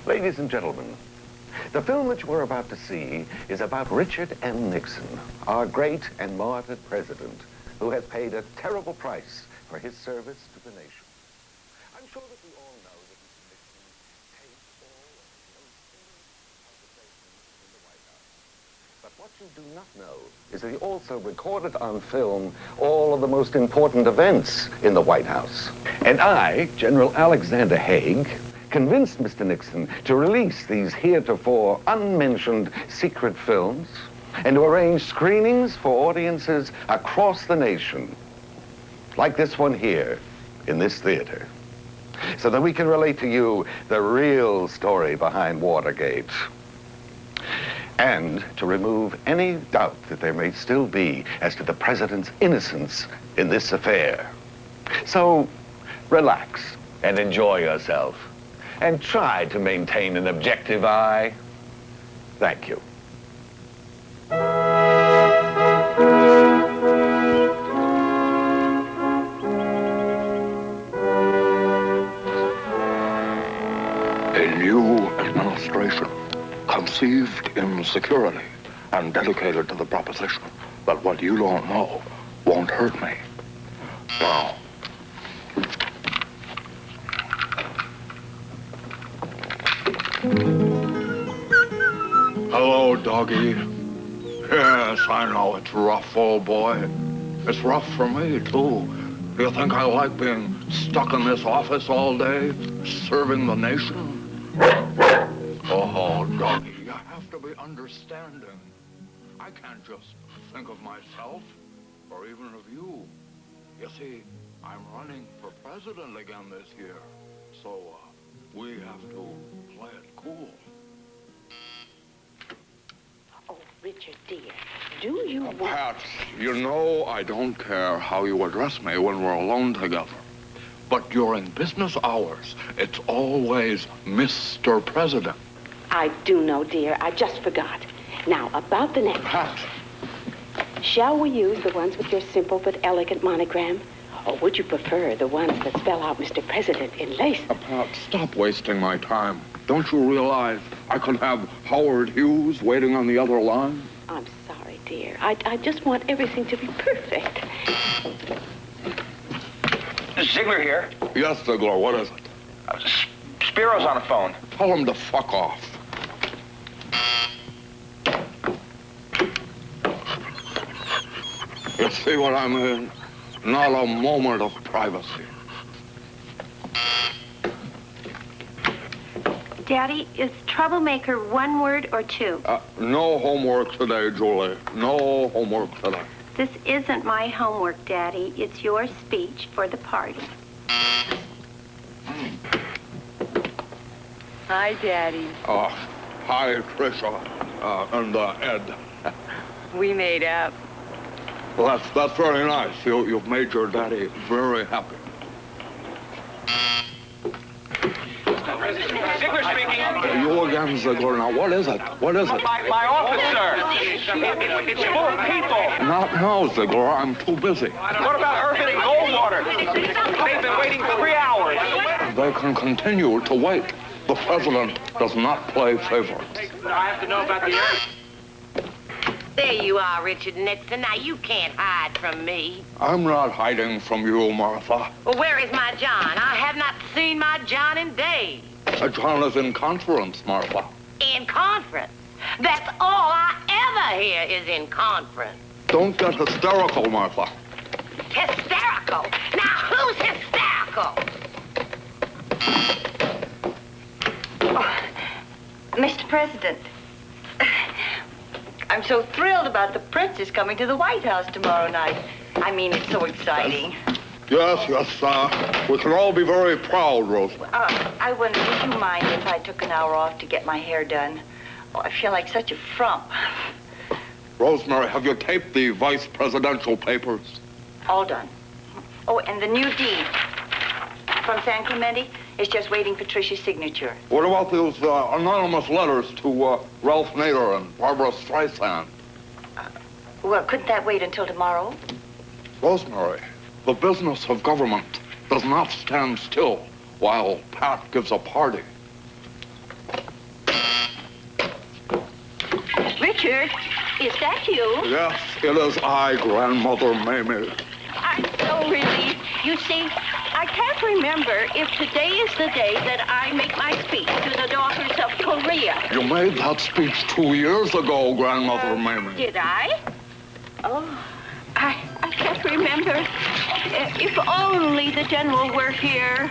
Ladies and gentlemen, the film that you are about to see is about Richard M. Nixon, our great and martyred president, who has paid a terrible price for his service to the nation. I'm sure that we all know that Mr. Nixon paid all of the most in the White House. But what you do not know is that he also recorded on film all of the most important events in the White House. And I, General Alexander Haig, convinced Mr. Nixon to release these heretofore unmentioned secret films and to arrange screenings for audiences across the nation, like this one here in this theater, so that we can relate to you the real story behind Watergate, and to remove any doubt that there may still be as to the president's innocence in this affair. So relax and enjoy yourself, and try to maintain an objective eye. Thank you. A new administration, conceived in security and dedicated to the proposition that what you don't know won't hurt me. Now, hello, doggy. Yes, I know it's rough, old boy. It's rough for me, too. You think I like being stuck in this office all day, serving the nation? Oh, doggy, you have to be understanding. I can't just think of myself, or even of you. You see, I'm running for president again this year, so we have to play it cool. Oh, Richard, dear, do you want... Pat, you know I don't care how you address me when we're alone together. But during business hours, it's always Mr. President. I do know, dear. I just forgot. Now, about the necklace. Pat. Shall we use the ones with your simple but elegant monogram? Or would you prefer the ones that spell out Mr. President in lace? Pat, stop wasting my time. Don't you realize I could have Howard Hughes waiting on the other line? I'm sorry, dear. I just want everything to be perfect. Ziegler here. Yes, Ziegler, what is it? Spiro's on the phone. Tell him to fuck off. You see what I mean? Not a moment of privacy. Daddy, is troublemaker one word or two? No homework today, Julie. No homework today. This isn't my homework, Daddy. It's your speech for the party. Hi, Daddy. Hi, Tricia, and Ed. We made up. Well, that's very nice. You've made your daddy very happy. Ziegler speaking. You again, Ziegler. Now, what is it? What is it? My office, sir. It's full of people. Not now, Ziegler. I'm too busy. What about Irvin and Goldwater? They've been waiting 3 hours. They can continue to wait. The president does not play favorites. I have to know about the Earth. There you are, Richard Nixon. Now, you can't hide from me. I'm not hiding from you, Martha. Well, where is my John? I have not seen my John in days. John is in conference, Martha. In conference? That's all I ever hear is in conference. Don't get hysterical, Martha. Hysterical? Now, who's hysterical? Mr. President, I'm so thrilled about the princess coming to the White House tomorrow night. I mean, it's so exciting. Yes, we can all be very proud, Rose. I wonder, would you mind if I took an hour off to get my hair done? Oh, I feel like such a frump. Rosemary, have you taped the vice presidential papers? All done. Oh, and the new deed from San Clemente is just waiting for Tricia's signature. What about those anonymous letters to Ralph Nader and Barbara Streisand? Well, couldn't that wait until tomorrow? Rosemary, the business of government does not stand still while Pat gives a party. Richard, is that you? Yes, it is I, Grandmother Mamie. I'm so relieved. You see, I can't remember if today is the day that I make my speech to the daughters of Korea. You made that speech 2 years ago, Grandmother Mamie. Did I? Oh, I can't remember. If only the general were here.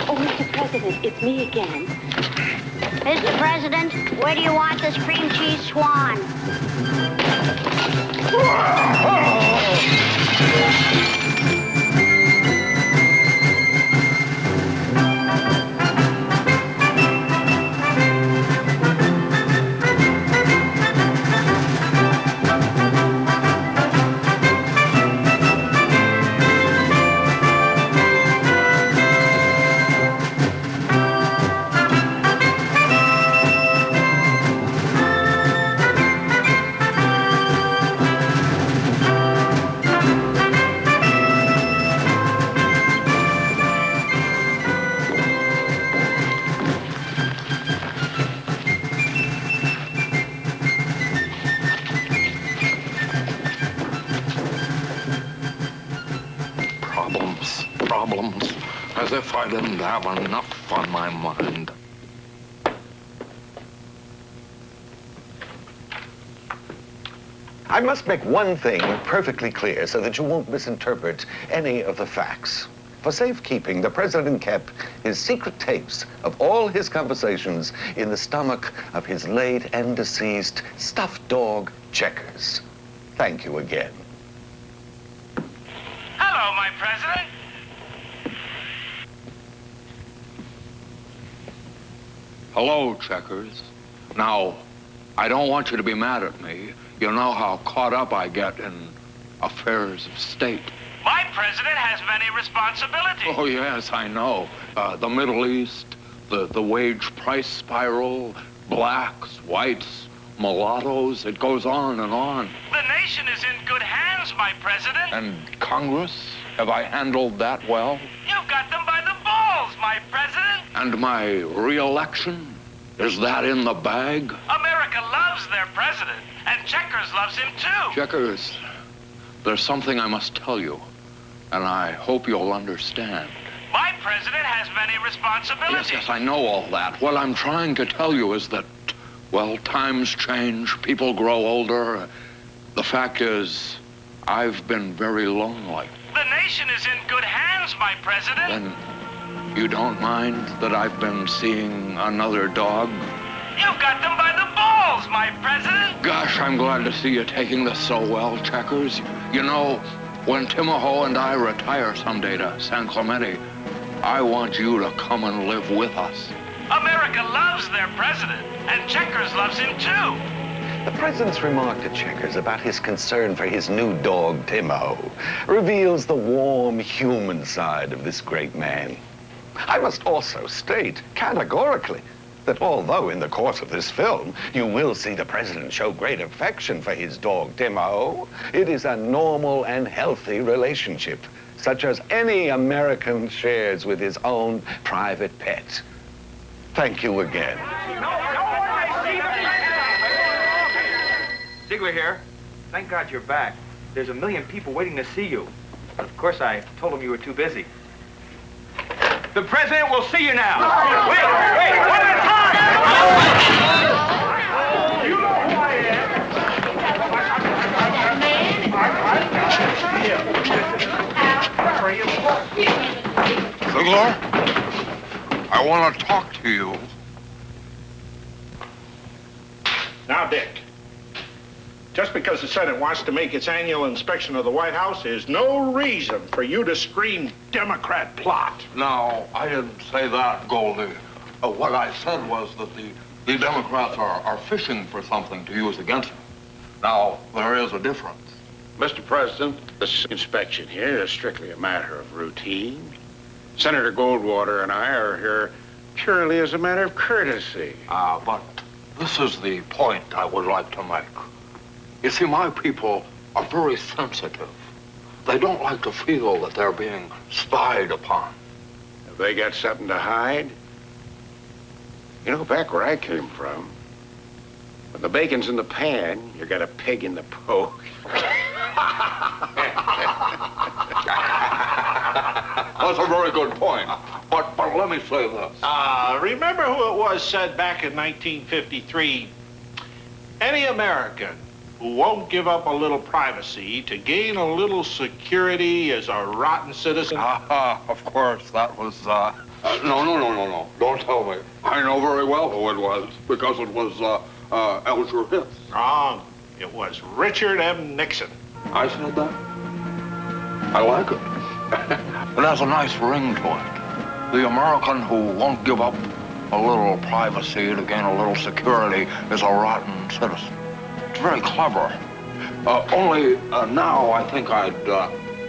Oh, Mr. President, it's me again. Mr. President, where do you want this cream cheese swan? Problems, as if I didn't have enough on my mind. I must make one thing perfectly clear so that you won't misinterpret any of the facts. For safekeeping, the president kept his secret tapes of all his conversations in the stomach of his late and deceased stuffed dog, Checkers. Thank you again. Hello, my president. Hello, Checkers. Now, I don't want you to be mad at me. You know how caught up I get in affairs of state. My president has many responsibilities. Oh, yes, I know. The Middle East, the wage price spiral, blacks, whites, mulattoes, it goes on and on. The nation is in good hands, my president. And Congress, have I handled that well? You've got them by the balls, my president. And my re-election, is that in the bag? America loves their president, and Checkers loves him too. Checkers, there's something I must tell you, and I hope you'll understand. My president has many responsibilities. Yes, I know all that. What I'm trying to tell you is that, well, times change, people grow older. The fact is, I've been very lonely. The nation is in good hands, my president. Then you don't mind that I've been seeing another dog? You've got them by the balls, my president. Gosh, I'm glad to see you taking this so well, Checkers. You know, when Timahoe and I retire someday to San Clemente, I want you to come and live with us. America loves their president, and Checkers loves him too. The president's remark to Checkers about his concern for his new dog, Timahoe, reveals the warm human side of this great man. I must also state categorically that although in the course of this film you will see the president show great affection for his dog, Timahoe, it is a normal and healthy relationship, such as any American shares with his own private pet. Thank you again. Ziegler here. Thank God you're back. There's a million people waiting to see you. But of course, I told them you were too busy. The president will see you now. Wait, one at a time! You know who I am. Ziegler, I want to talk to you. Now, Dick, just because the Senate wants to make its annual inspection of the White House is no reason for you to scream Democrat plot. No, I didn't say that, Goldie. What I said was that the Democrats are fishing for something to use against them. Now, there is a difference. Mr. President, this inspection here is strictly a matter of routine. Senator Goldwater and I are here purely as a matter of courtesy. But this is the point I would like to make. You see, my people are very sensitive. They don't like to feel that they're being spied upon. Have they got something to hide? You know, back where I came from, when the bacon's in the pan, you got a pig in the poke. That's a very good point. But let me say this. Remember who it was said back in 1953? Any American who won't give up a little privacy to gain a little security is a rotten citizen. Of course, that was, No. Don't tell me. I know very well who it was, because it was, Alger Hiss. Wrong. It was Richard M. Nixon. I said that? I like it. It has a nice ring to it. The American who won't give up a little privacy to gain a little security is a rotten citizen. It's very clever. Only now I think I'd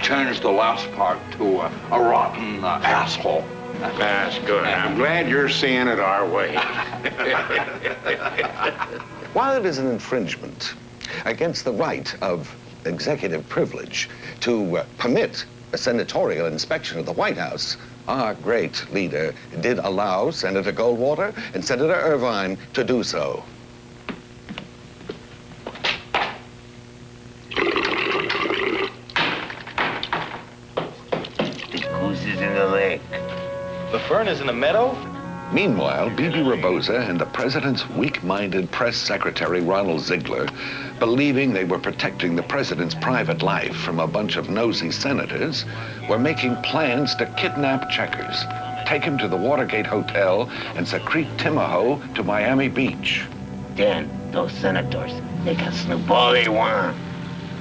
change the last part to a rotten asshole. That's good. I'm glad you're seeing it our way. While it is an infringement against the right of executive privilege to permit a senatorial inspection of the White House, our great leader did allow Senator Goldwater and Senator Irvine to do so. The goose is in the lake. The fern is in the meadow? Meanwhile, Bibi Rabosa and the president's weak-minded press secretary, Ronald Ziegler, believing they were protecting the president's private life from a bunch of nosy senators, were making plans to kidnap Checkers, take him to the Watergate Hotel, and secrete Timahoe to Miami Beach. Then, those senators, they can snoop all they want,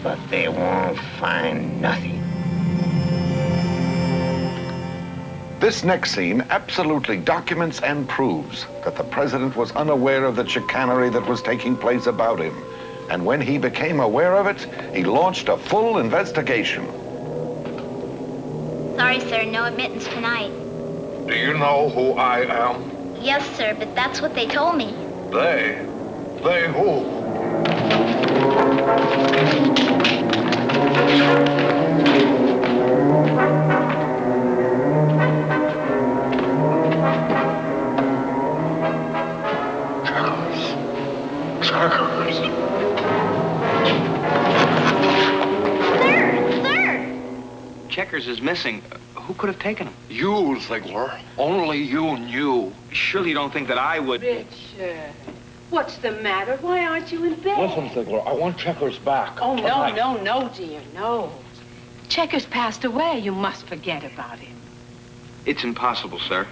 but they won't find nothing. This next scene absolutely documents and proves that the president was unaware of the chicanery that was taking place about him. And when he became aware of it, he launched a full investigation. Sorry, sir, no admittance tonight. Do you know who I am? Yes, sir, but that's what they told me. They? They who? Checkers. Sir! Checkers is missing. Who could have taken him? You, Ziegler. Only you knew. Surely you don't think that I would... Richard, what's the matter? Why aren't you in bed? Listen, Ziegler, I want Checkers back. Oh, no, dear, no. Checkers passed away. You must forget about him. It's impossible, sir.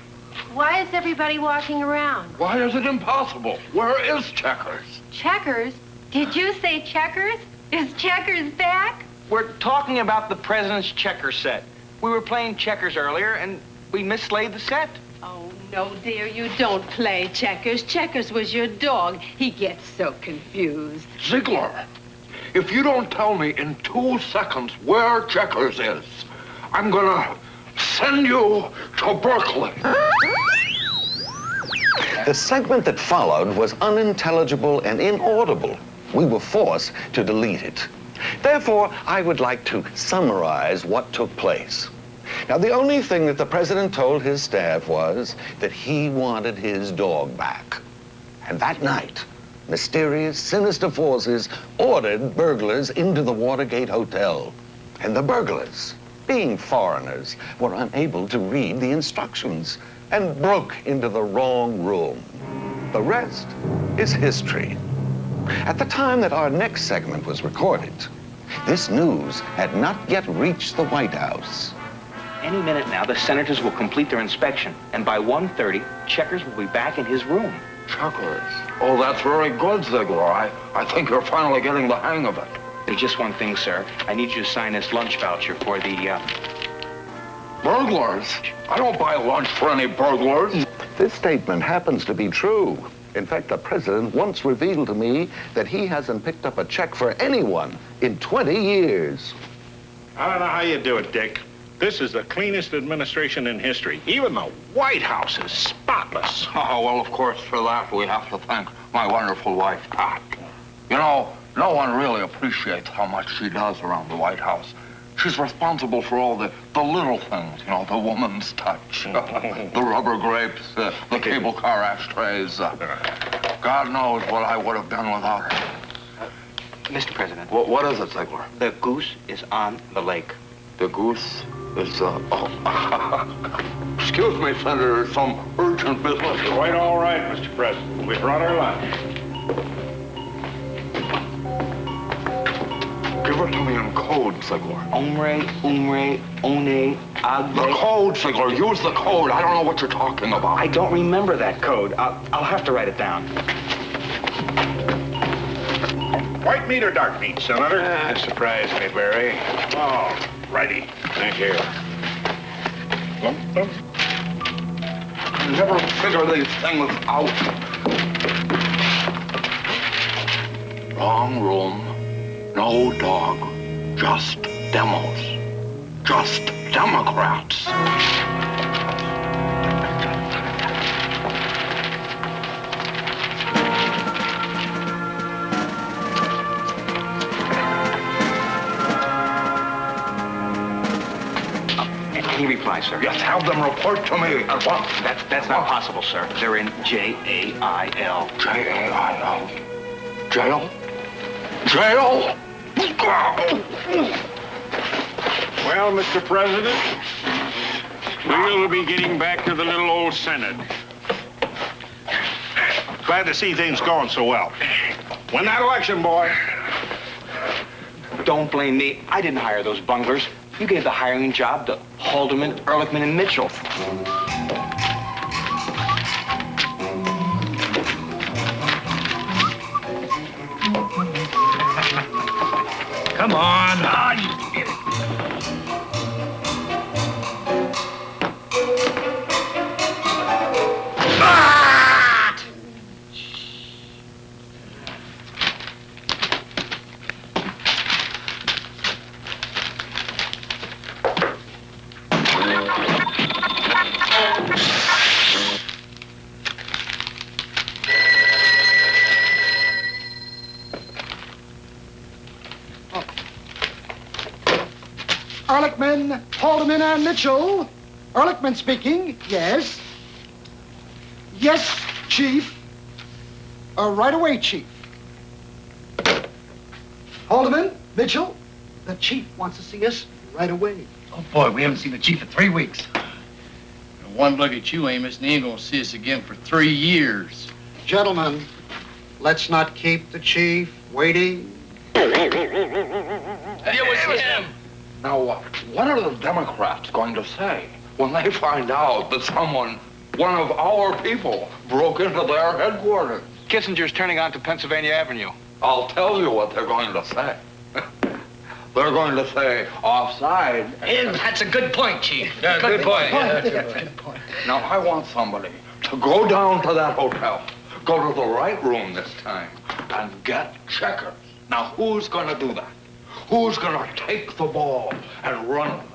Why is everybody walking around? Why is it impossible? Where is Checkers? Checkers? Did you say Checkers? Is Checkers back? We're talking about the president's checker set. We were playing checkers earlier, and we mislaid the set. Oh, no, dear, you don't play checkers. Checkers was your dog. He gets so confused. Ziegler, if you don't tell me in 2 seconds where Checkers is, I'm gonna send you to Berkeley. The segment that followed was unintelligible and inaudible. We were forced to delete it. Therefore, I would like to summarize what took place. Now, the only thing that the president told his staff was that he wanted his dog back. And that night, mysterious, sinister forces ordered burglars into the Watergate Hotel. And the burglars, being foreigners, were unable to read the instructions and broke into the wrong room. The rest is history. At the time that our next segment was recorded, this news had not yet reached the White House. Any minute now, the senators will complete their inspection, and by 1:30, Checkers will be back in his room. Checkers? Oh, that's very good, Ziegler. I think you're finally getting the hang of it. There's just one thing, sir. I need you to sign this lunch voucher for the, Burglars? I don't buy lunch for any burglars. This statement happens to be true. In fact, the president once revealed to me that he hasn't picked up a check for anyone in 20 years. I don't know how you do it, Dick. This is the cleanest administration in history. Even the White House is spotless. Oh, well, of course, for that, we have to thank my wonderful wife, Pat. You know, no one really appreciates how much she does around the White House. She's responsible for all the little things, you know, the woman's touch, the rubber grapes, the cable car ashtrays. God knows what I would have done without her. Mr. President. What is it, Ziegler? The goose is on the lake. The goose is, Excuse me, Senator, some urgent business. Quite all right, Mr. President. We brought our lunch. Give it to me in code, Ziegler. Omre, one, agre. The code, Ziegler. Use the code. I don't know what you're talking about. I don't remember that code. I'll have to write it down. White meat or dark meat, Senator? That surprised me, Barry. Oh, righty. Thank you. I never figure these things out. Wrong room. No dog, just demos, just Democrats. Any reply, sir? Yes, have them report to me at once. That's not possible, sir. They're in Jail. Jail? Jail? Jail? Well, Mr. President, we'll be getting back to the little old Senate. Glad to see things going so well. Win that election, boy. Don't blame me. I didn't hire those bunglers. You gave the hiring job to Haldeman, Ehrlichman, and Mitchell. Come on. Ehrlichman, Haldeman, and Mitchell. Ehrlichman speaking. Yes. Yes, Chief. Right away, Chief. Haldeman, Mitchell, the Chief wants to see us right away. Oh, boy, we haven't seen the Chief in 3 weeks. One look at you, Amos, and he ain't gonna see us again for 3 years. Gentlemen, let's not keep the Chief waiting. It was him. Now, what are the Democrats going to say when they find out that someone, one of our people, broke into their headquarters? Kissinger's turning onto Pennsylvania Avenue. I'll tell you what they're going to say. They're going to say, offside. That's a good point, Chief. Yeah, good point. Good point. Now, I want somebody to go down to that hotel, go to the right room this time, and get checkers. Now, who's going to do that? Who's going to take the ball and run with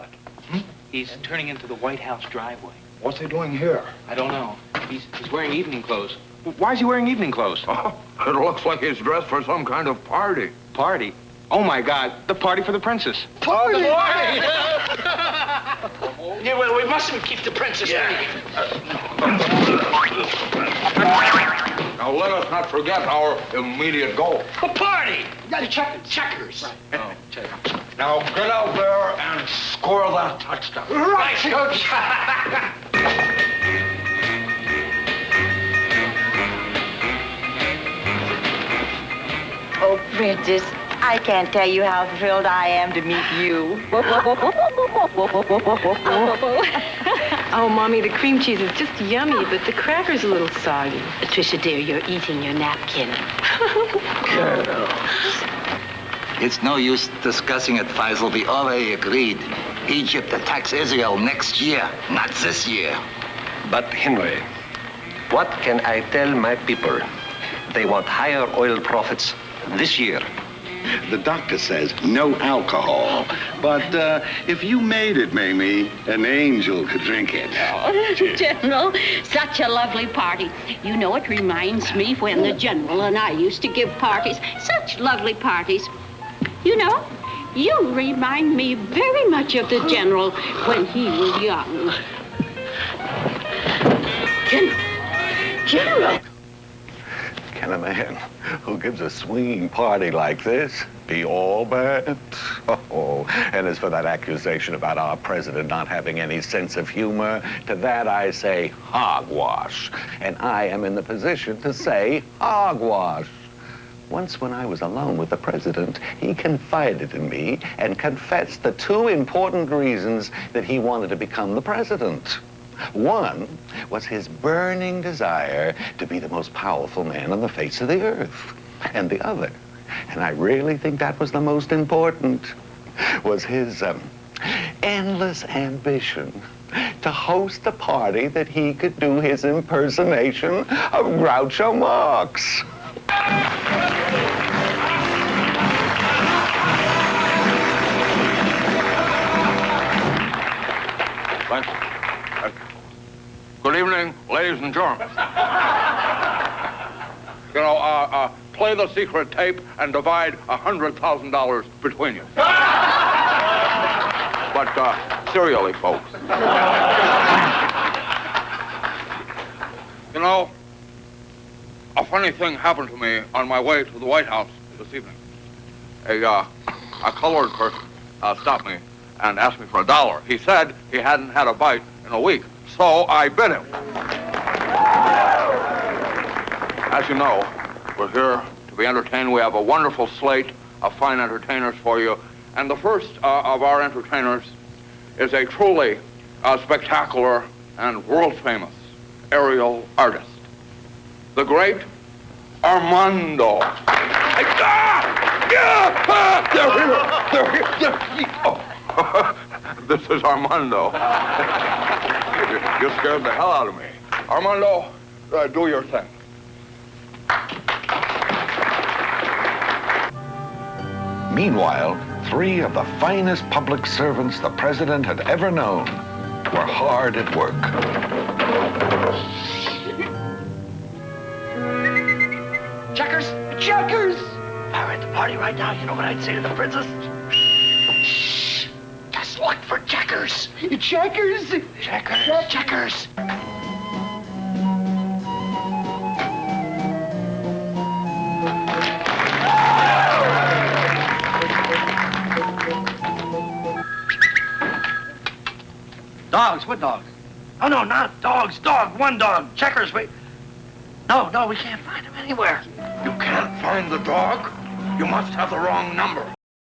it? He's turning into the White House driveway. What's he doing here? I don't know. He's wearing evening clothes. Why is he wearing evening clothes? Oh, it looks like he's dressed for some kind of party. Party? Oh, my God. The party for the princess. Party! Yeah, well, we mustn't keep the princess waiting. Now, let us not forget our immediate goal. The party! Yeah, checkers. Checkers. Right. Oh, checkers. Now, get out there and score that touchdown. Right, Coach. Oh, Princess, I can't tell you how thrilled I am to meet you. Oh, Mommy, the cream cheese is just yummy, but the cracker's a little soggy. Patricia, dear, you're eating your napkin. It's no use discussing it, Faisal. We already agreed. Egypt attacks Israel next year, not this year. But, Henry, what can I tell my people? They want higher oil profits this year. The doctor says no alcohol. But if you made it, Mamie, an angel could drink it. Oh, General, such a lovely party. You know, it reminds me when the General and I used to give parties. Such lovely parties. You know, You remind me very much of the General when he was young. General! Can a man who gives a swinging party like this be all bad? Oh, and as for that accusation about our president not having any sense of humor, to that I say hogwash. And I am in the position to say hogwash. Once when I was alone with the president, he confided in me and confessed the two important reasons that he wanted to become the president. One was his burning desire to be the most powerful man on the face of the earth. And the other, and I really think that was the most important, was his endless ambition to host a party that he could do his impersonation of Groucho Marx. Good evening, ladies and gentlemen. You know, play the secret tape and divide $100,000 between you. But serially, folks. You know, a funny thing happened to me on my way to the White House this evening. A colored person stopped me and asked me for $1. He said he hadn't had a bite in a week, so I bid him. As you know, we're here to be entertained. We have a wonderful slate of fine entertainers for you. And the first of our entertainers is a truly spectacular and world-famous aerial artist, the great Armando. This is Armando. You scared the hell out of me. Armando, do your thing. Meanwhile, three of the finest public servants the president had ever known were hard at work. Checkers! Checkers! If I were at the party right now, you know what I'd say to the princess? Shh! Just look for checkers! Checkers! Checkers! Checkers! Dogs, what dogs? Oh, no, not dogs. Dog, one dog. Checkers, wait. No, we can't find him anywhere. You can't find the dog? You must have the wrong number.